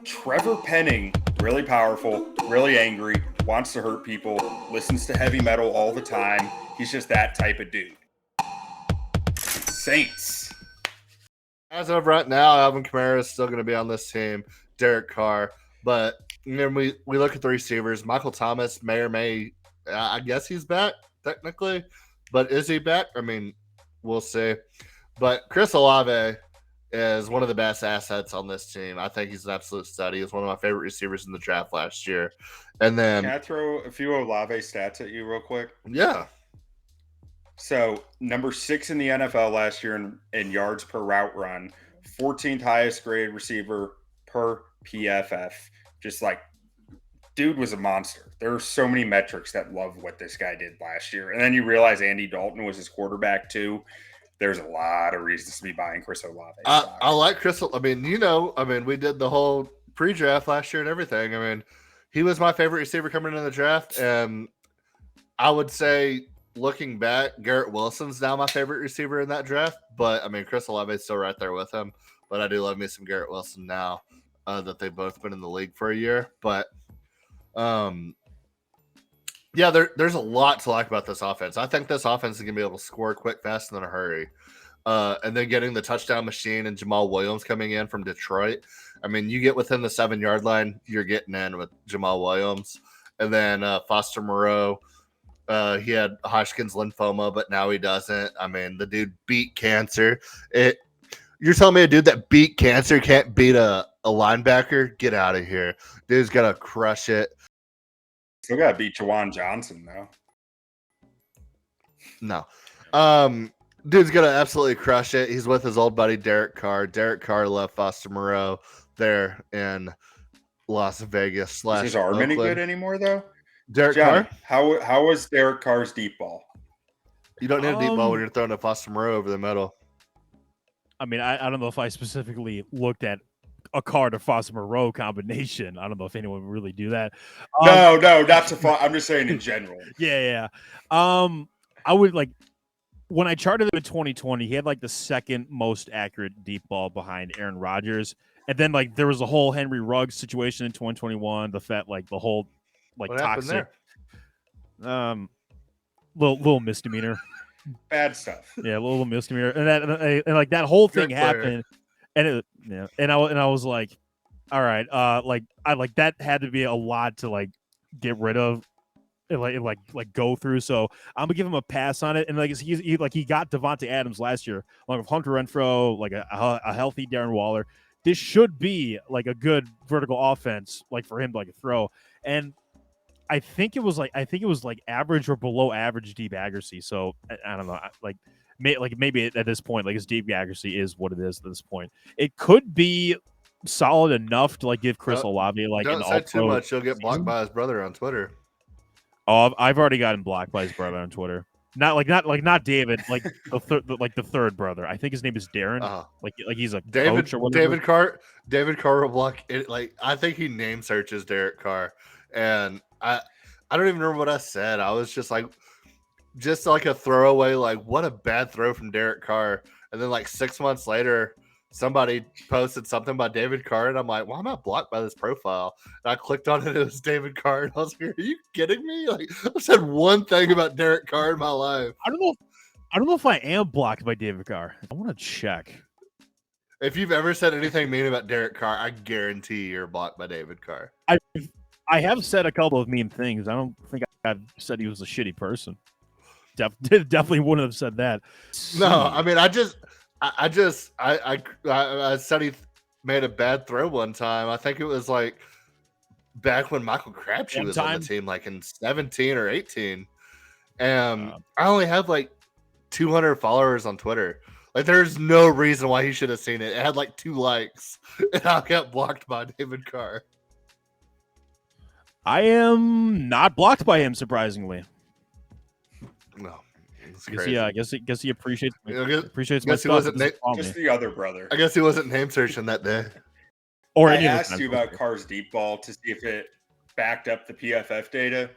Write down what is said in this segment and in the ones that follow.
Trevor Penning, really powerful, really angry, wants to hurt people, listens to heavy metal all the time. He's just that type of dude. Saints. As of right now, Alvin Kamara is still going to be on this team. Derek Carr. But then we look at the receivers. Michael Thomas may or may, I guess he's back technically. But is he back? I mean, we'll see. But Chris Olave is one of the best assets on this team. I think he's an absolute stud. He was one of my favorite receivers in the draft last year. And then, can I throw a few Olave stats at you real quick? Yeah. So, number 6 in the NFL last year in yards per route run, 14th highest grade receiver per PFF. Just like, dude was a monster. There are so many metrics that love what this guy did last year. And then you realize Andy Dalton was his quarterback too. There's a lot of reasons to be buying Chris Olave. I like Chris. I mean, we did the whole pre-draft last year and everything. I mean, he was my favorite receiver coming into the draft. And I would say, looking back, Garrett Wilson's now my favorite receiver in that draft. But, I mean, Chris Olave is still right there with him. But I do love me some Garrett Wilson now that they've both been in the league for a year. But, yeah, there's a lot to like about this offense. I think this offense is going to be able to score quick, fast, and in a hurry. And then getting the touchdown machine and Jamal Williams coming in from Detroit. I mean, you get within the 7-yard line, you're getting in with Jamal Williams. And then Foster Moreau, he had Hodgkin's lymphoma, but now he doesn't. I mean, the dude beat cancer. You're telling me a dude that beat cancer can't beat a linebacker? Get out of here. Dude's going to crush it. Still got to beat Jawan Johnson, though. No. Dude's going to absolutely crush it. He's with his old buddy, Derek Carr. Derek Carr left Foster Moreau there in Las Vegas. Is his arm any good anymore, though? Derek Johnny, Carr? How was Derek Carr's deep ball? You don't need a deep ball when you're throwing a Foster Moreau over the middle. I mean, I don't know if I specifically looked at a Carr to Foster Moreau combination. I don't know if anyone would really do that. No, not to far. I'm just saying in general. Yeah. I would like when I charted him in 2020, he had like the second most accurate deep ball behind Aaron Rodgers. And then like there was a whole Henry Ruggs situation in 2021, the whole like what toxic little misdemeanor. Bad stuff. Yeah, a little misdemeanor. And like that whole thing happened. And I was like, all right, like that had to be a lot to like get rid of, and like go through. So I'm gonna give him a pass on it. And like he got Devontae Adams last year, along with Hunter Renfrow, like a healthy Darren Waller. This should be like a good vertical offense, like for him to like throw. And I think it was like average or below average deep accuracy. So I don't know, maybe at this point, like his deep accuracy is what it is at this point. It could be solid enough to like give Chris Olave like don't say too much. He'll get blocked by his brother on Twitter. Oh, I've already gotten blocked by his brother on Twitter. Not David, like the third brother. I think his name is Darren. Like he's a coach or whatever. David Carr will block it. Like I think he name searches Derek Carr, and I don't even remember what I said. I was just like a throwaway, like what a bad throw from Derek Carr. And then like 6 months later, somebody posted something about David Carr, and I'm like, why am I blocked by this profile? And I clicked on it, it was David Carr, and I was like, are you kidding me? Like I've said one thing about Derek Carr in my life. I don't know if I am blocked by David Carr. I want to check. If you've ever said anything mean about Derek Carr, I guarantee you're blocked by David Carr. I have said a couple of mean things. I don't think I've said he was a shitty person. Definitely wouldn't have said that. No, I mean, I said he made a bad throw one time. I think it was like back when Michael Crabtree was on the team, like in 17 or 18. And I only have like 200 followers on Twitter. Like, there's no reason why he should have seen it. It had like 2 likes, and I got blocked by David Carr. I am not blocked by him, surprisingly. No, I guess he appreciates my stuff. He wasn't just the other brother. I guess he wasn't name searching that day. Or I asked you about Carr's deep ball to see if it backed up the PFF data,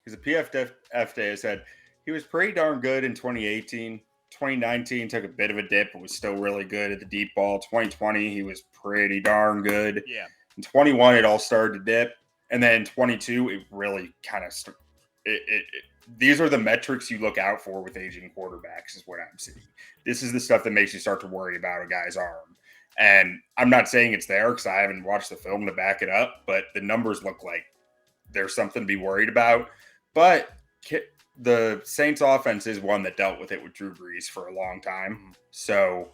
because the PFF data said he was pretty darn good in 2018. 2019 took a bit of a dip, but was still really good at the deep ball. 2020, he was pretty darn good. Yeah. In 21, it all started to dip. And then in 22, it really kind of these are the metrics you look out for with aging quarterbacks is what I'm seeing. This is the stuff that makes you start to worry about a guy's arm. And I'm not saying it's there because I haven't watched the film to back it up, but the numbers look like there's something to be worried about. But the Saints offense is one that dealt with it with Drew Brees for a long time. So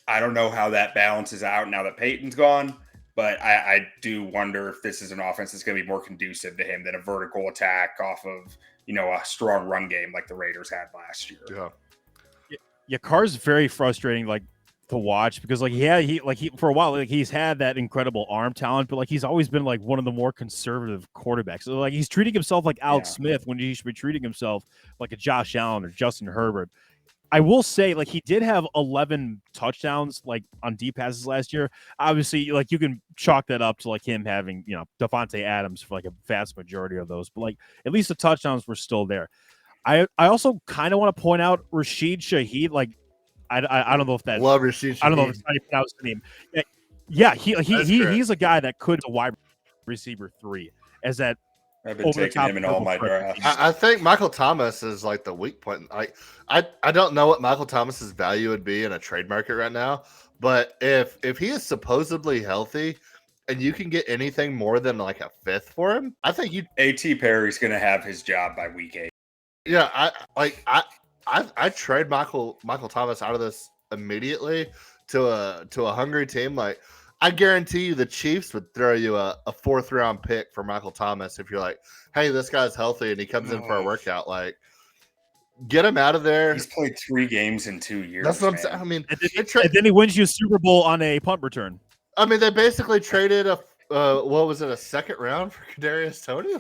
I don't know how that balances out now that Peyton's gone. But I do wonder if this is an offense that's going to be more conducive to him than a vertical attack off of, a strong run game like the Raiders had last year. Yeah, Carr's very frustrating, to watch because, he for a while, he's had that incredible arm talent, but he's always been one of the more conservative quarterbacks. So he's treating himself like Alex Smith when he should be treating himself like a Josh Allen or Justin Herbert. I will say, he did have 11 touchdowns, on deep passes last year. Obviously, you can chalk that up to, him having, Devontae Adams for, a vast majority of those. But, at least the touchdowns were still there. I also kind of want to point out Rashid Shaheed. I don't know if that. Love Rashid Shaheed. I don't know if it's how you pronounce the name. Yeah, he's a guy that could be a wide receiver 3 as that. I've been taking him in all my drafts. I think Michael Thomas is the weak point. I don't know what Michael Thomas's value would be in a trade market right now, but if he is supposedly healthy and you can get anything more than a fifth for him, I think you. A.T. Perry's going to have his job by week 8. Yeah, I trade Michael Thomas out of this immediately to a hungry team. I guarantee you the Chiefs would throw you a 4th round pick for Michael Thomas if you're hey, this guy's healthy and he comes in for a workout. Get him out of there. He's played 3 games in 2 years. That's what I'm saying. I mean, and then he wins you a Super Bowl on a punt return. I mean, they basically traded a 2nd round for Kadarius Toney.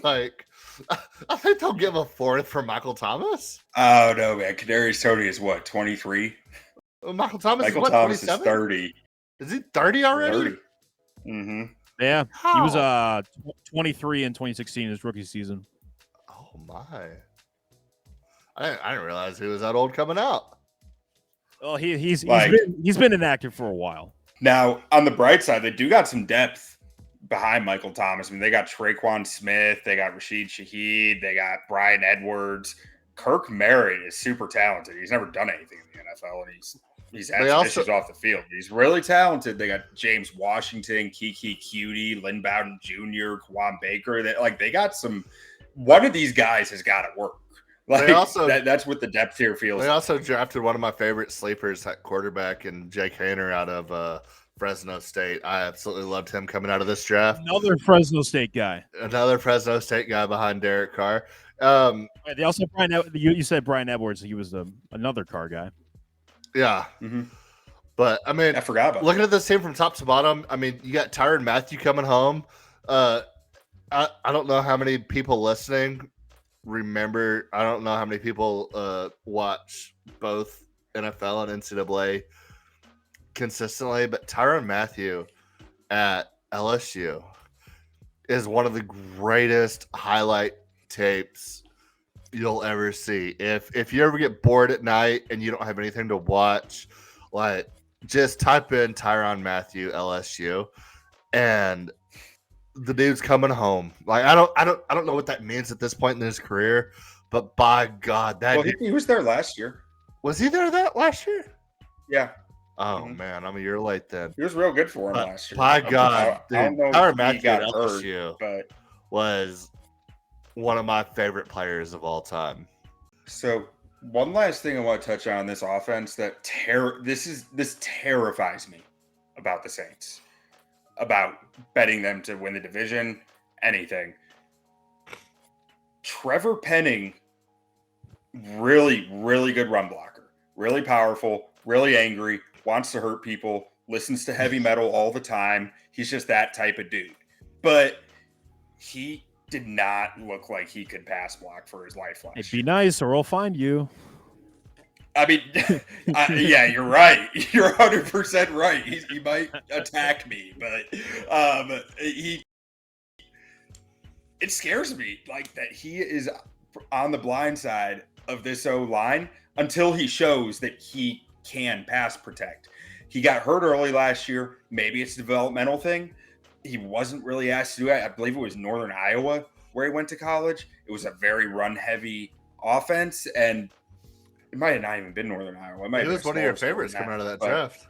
I think they'll give a 4th for Michael Thomas. Oh no, man! Kadarius Toney is what, 23? Michael Thomas is 30. Is he 30 already? 30. Mm-hmm. Yeah, he was 23 in 2016, his rookie season. Oh my! I didn't realize he was that old coming out. Well, he's been inactive for a while. Now, on the bright side, they do got some depth behind Michael Thomas. I mean, they got Traquan Smith, they got Rashid Shaheed, they got Brian Edwards. Kirk Merritt is super talented. He's never done anything in the NFL, and he's had some issues off the field. He's really talented. They got James Washington, Kiki Cutie, Lynn Bowden Jr., Kwan Baker. They got some. One of these guys has got to work. That's what the depth here feels. They also drafted one of my favorite sleepers at quarterback, and Jake Haener out of Fresno State. I absolutely loved him coming out of this draft. Another Fresno State guy behind Derek Carr. They also you said Brian Edwards. He was another Carr guy. Yeah. Mm-hmm. But I mean, I forgot about looking at this team from top to bottom. I mean, you got Tyrann Mathieu coming home. I don't know how many people listening remember. I don't know how many people watch both NFL and NCAA consistently, but Tyrann Mathieu at LSU is one of the greatest highlight tapes you'll ever see. If you ever get bored at night and you don't have anything to watch, just type in Tyrann Mathieu LSU, and the dude's coming home. I don't know what that means at this point in his career, but by God, he was there last year. Was he there last year? Yeah. Oh man, I'm a year late then. He was real good for him last year. By God, I don't know Tyrann if Mathieu he got LSU hurt, but was one of my favorite players of all time. So one last thing I want to touch on this offense that this terrifies me about the Saints, about betting them to win the division, anything. Trevor Penning, really, really good run blocker, really powerful, really angry, wants to hurt people, listens to heavy metal all the time. He's just that type of dude. But he did not look like he could pass block for his life last year. Be nice or we'll find you. I mean, yeah, you're right. You're 100% right. He might attack me, but it scares me that he is on the blind side of this O-line until he shows that he can pass protect. He got hurt early last year. Maybe it's a developmental thing. he wasn't really asked to do it. I believe it was Northern Iowa where he went to college. It was a very run-heavy offense, and it might have not even been Northern Iowa. It might He have was been one of your smaller favorites than coming out of that but draft.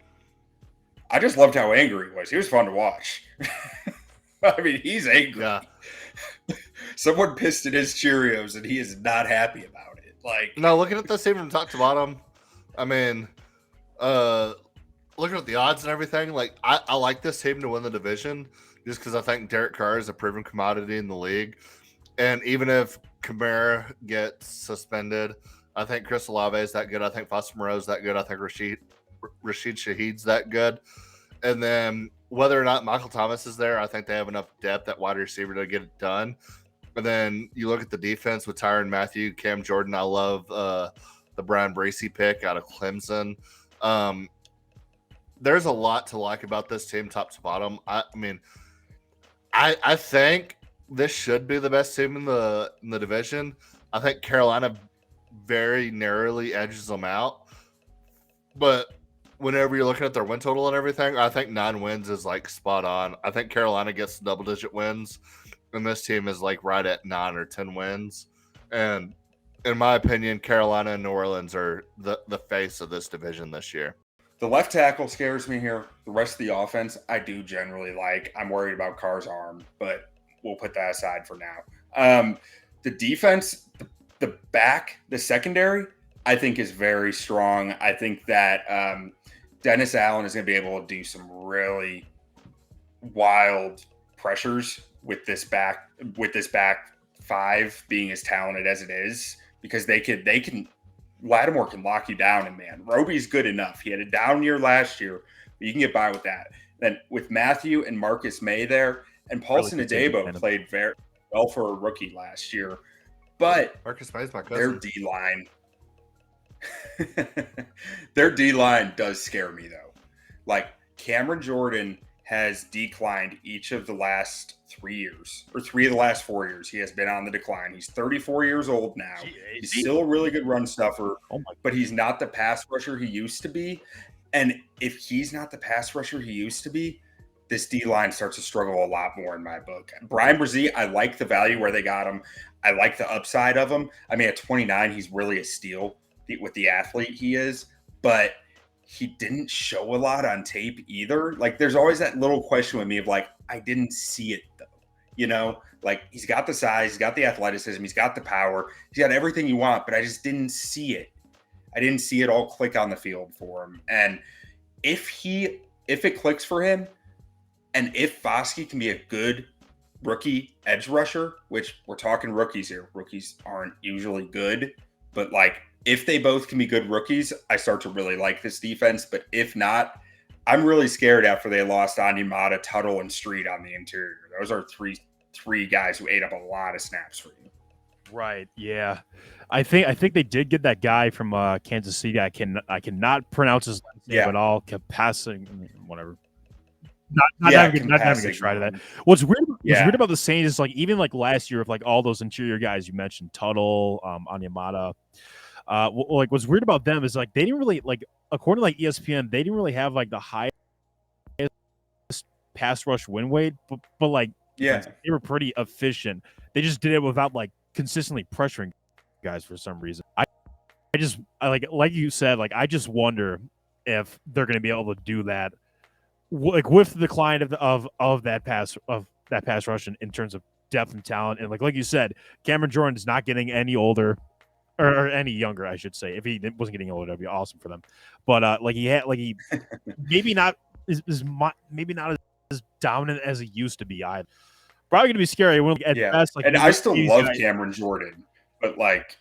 I just loved how angry he was. He was fun to watch. I mean, he's angry. Yeah. Someone pissed in his Cheerios, and he is not happy about it. Like, No, looking at this team from top to bottom, I mean, looking at the odds and everything, like I like this team to win the division just because I think Derek Carr is a proven commodity in the league. And even if Kamara gets suspended, I think Chris Olave is that good. I think Foster Moreau is that good. I think Rashid Shaheed's that good. And then whether or not Michael Thomas is there, I think they have enough depth at wide receiver to get it done. And then you look at the defense with Tyrann Mathieu, Cam Jordan. I love the Brian Bracey pick out of Clemson. There's a lot to like about this team, top to bottom. I mean, I think this should be the best team in the division. I think Carolina very narrowly edges them out. But whenever you're looking at their win total and everything, I think 9 wins is like spot on. I think Carolina gets double-digit wins, and this team is like right at 9 or 10 wins. And in my opinion, Carolina and New Orleans are the face of this division this year. the left tackle scares me here. The rest of the offense, I do generally like. I'm worried about Carr's arm, but we'll put that aside for now. The defense, the secondary, I think is very strong. I think that Dennis Allen is going to be able to do some really wild pressures with this back five being as talented as it is, because they can Lattimore can lock you down, and man, Roby's good enough. He had a down year last year, but you can get by with that. Then with Matthew and Marcus May there, and Paulson Adebo played very well for a rookie last year, but Marcus May's my their cousin. Their D-line does scare me though. Like, Cameron Jordan has declined each of the last 3 years, or 3 of the last 4 years. He has been on the decline. He's 34 years old now. He's still a really good run stuffer, but he's not the pass rusher he used to be. And if he's not the pass rusher he used to be, this D-line starts to struggle a lot more in my book. Brian Brzee, I like the value where they got him. I like the upside of him. I mean, at 29, he's really a steal with the athlete he is, but he didn't show a lot on tape either. Like, there's always that little question with me of like, I didn't see it though. You know, like, he's got the size, he's got the athleticism, he's got the power, he's got everything you want, but I just didn't see it. I didn't see it all click on the field for him. And if it clicks for him, and if Foskey can be a good rookie edge rusher, which we're talking rookies here, rookies aren't usually good, but like, if they both can be good rookies, I start to really like this defense. But if not, I'm really scared after they lost Onyemata, Tuttle, and Street on the interior. Those are three guys who ate up a lot of snaps for you. Right. Yeah. I think they did get that guy from Kansas City. I cannot pronounce his last name at all. Passing, whatever. Not having a try to that. What's weird about the Saints is, like, even like last year, with like all those interior guys you mentioned, Tuttle, Onyemata. Like, what's weird about them is, like, they didn't really, like, according to like ESPN, they didn't really have like the highest pass rush win weight, but like, they were pretty efficient. They just did it without like consistently pressuring guys for some reason. I like you said, like, I just wonder if they're going to be able to do that, like, with the decline of that pass rush in terms of depth and talent. And like you said, Cameron Jordan is not getting any older. Or any younger, I should say. If he wasn't getting older, that'd be awesome for them. But he maybe not as dominant as he used to be. Probably gonna be scary. Best, like, and I still love Cameron Jordan, but like,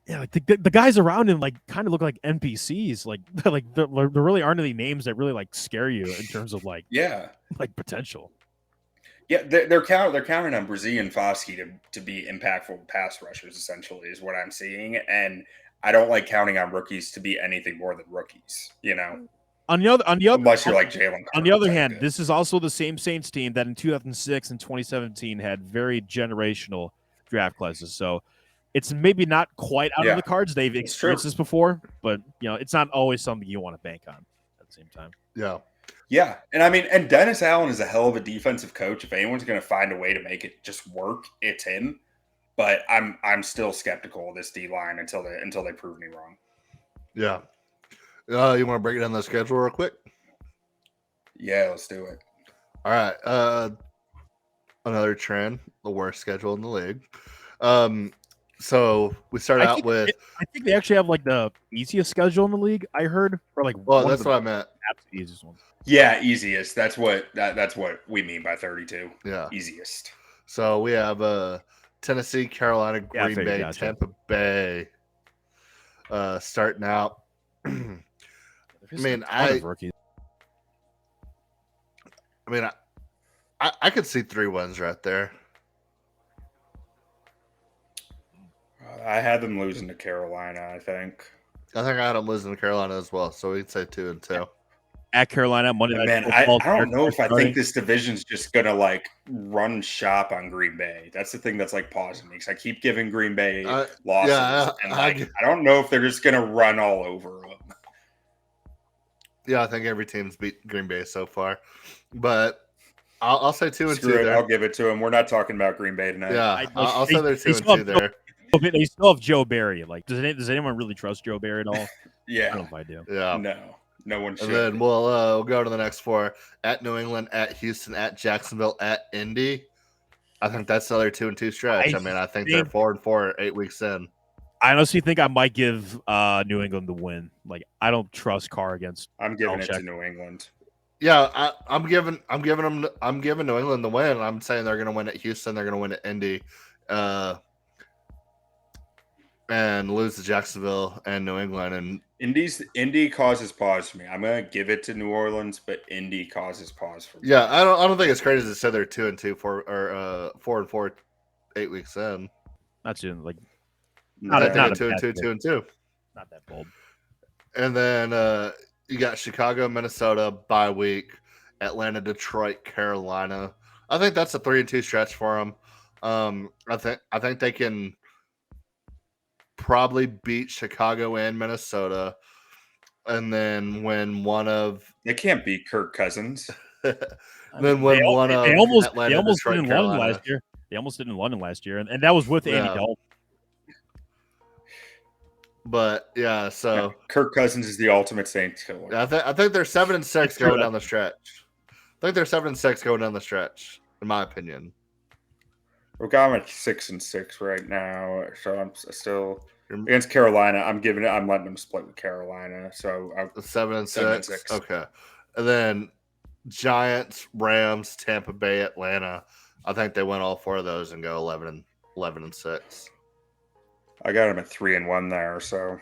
yeah, like the guys around him like kind of look like NPCs. Like there really aren't any names that really like scare you in terms of like potential. Yeah, they're counting on Brzee and Foskey to be impactful pass rushers, essentially, is what I'm seeing. And I don't like counting on rookies to be anything more than rookies, you know? On the other, unless you're like Jalen. On the other hand, this is also the same Saints team that in 2006 and 2017 had very generational draft classes. So it's maybe not quite out of the cards. They've experienced this before, but, you know, it's not always something you want to bank on at the same time. Yeah. Yeah, and I mean, and Dennis Allen is a hell of a defensive coach. If anyone's going to find a way to make it just work, it's him. But I'm still skeptical of this D line until they prove me wrong. Yeah. You want to break down the schedule real quick? Yeah, let's do it. All right. Another trend, the worst schedule in the league. So we start out with. I think they actually have like the easiest schedule in the league. I heard, or like. Well, that's what I meant. The easiest one. Yeah, easiest. That's what we mean by 32. Yeah, easiest. So we have Tennessee, Carolina, Green Bay, Tampa Bay. Starting out. I could see 3 wins right there. I had them losing to Carolina, I think I had them losing to Carolina as well, so we'd say 2-2. At Carolina, Monday Night Man, I don't know if I think this division's just gonna like run shop on Green Bay. That's the thing that's like pausing me because I keep giving Green Bay losses, and I don't know if they're just gonna run all over them. Yeah, I think every team's beat Green Bay so far, but I'll say 2-2 there. I'll give it to them. We're not talking about Green Bay tonight. Yeah, I'll say they're 2-2 there. They still have Joe Barry. Like, does anyone really trust Joe Barry at all? Yeah, I don't know if I do. Yeah, no one should. And then we'll go to the next 4: at New England, at Houston, at Jacksonville, at Indy. I think that's another 2-2 stretch. I think they're 4-4 8 weeks in. I honestly think I might give New England the win. Like, I don't trust Carr against. I'm giving it to New England. Yeah, I'm giving New England the win. I'm saying they're going to win at Houston. They're going to win at Indy, and lose to Jacksonville and New England. And Indy causes pause for me. I'm going to give it to New Orleans, but Indy causes pause for me. Yeah, I don't think it's crazy to say they're 2-2 4-4 8 weeks in. Not soon, like. Not 2-2. Not that bold. And then you got Chicago, Minnesota bye week, Atlanta, Detroit, Carolina. I think that's a 3-2 stretch for them. I think they can probably beat Chicago and Minnesota, and then win one of. They can't beat Kirk Cousins. Then win one of. They almost Detroit, did in London last year. They almost did in London last year, and that was with Andy Dalton. But yeah, so Kirk Cousins is the ultimate Saints killer. I think they're 7-6 going down the stretch. I think they're 7-6 going down the stretch, in my opinion. We're got like 6-6 right now, so I'm still against Carolina. I'm letting them split with Carolina. So 7-6. Okay, and then Giants, Rams, Tampa Bay, Atlanta. I think they win all 4 of those and go 11-6. I got them at 3-1 there. So,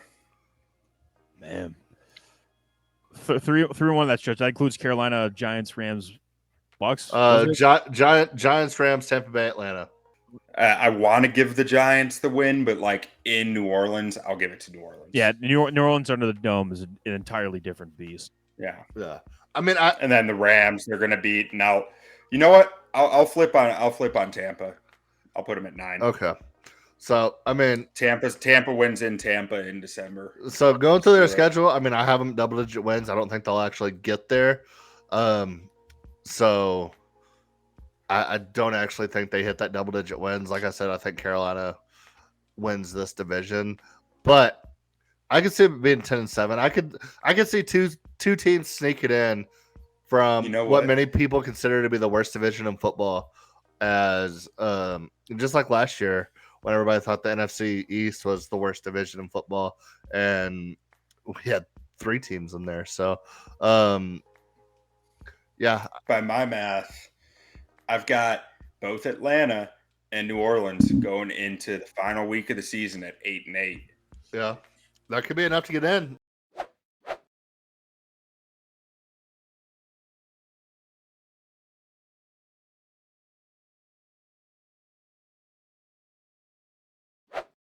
man, 3-1 that stretch. That includes Carolina, Giants, Rams, Bucks. Giants, Rams, Tampa Bay, Atlanta. I want to give the Giants the win, but like in New Orleans, I'll give it to New Orleans. Yeah, New Orleans under the dome is an entirely different beast. Yeah. I mean, and then the Rams, they're going to beat. Now, you know what? I'll flip on Tampa. I'll put them at 9. Okay. So, I mean, Tampa wins in Tampa in December. So going through their schedule, I mean, I have them double-digit wins. I don't think they'll actually get there. So I don't actually think they hit that double-digit wins. Like I said, I think Carolina wins this division, but I could see it being 10-7. I could see two teams sneak it in from what many people consider to be the worst division in football, as just like last year, when everybody thought the NFC East was the worst division in football, and we had 3 teams in there. So, yeah. By my math, I've got both Atlanta and New Orleans going into the final week of the season at 8-8. Yeah, that could be enough to get in.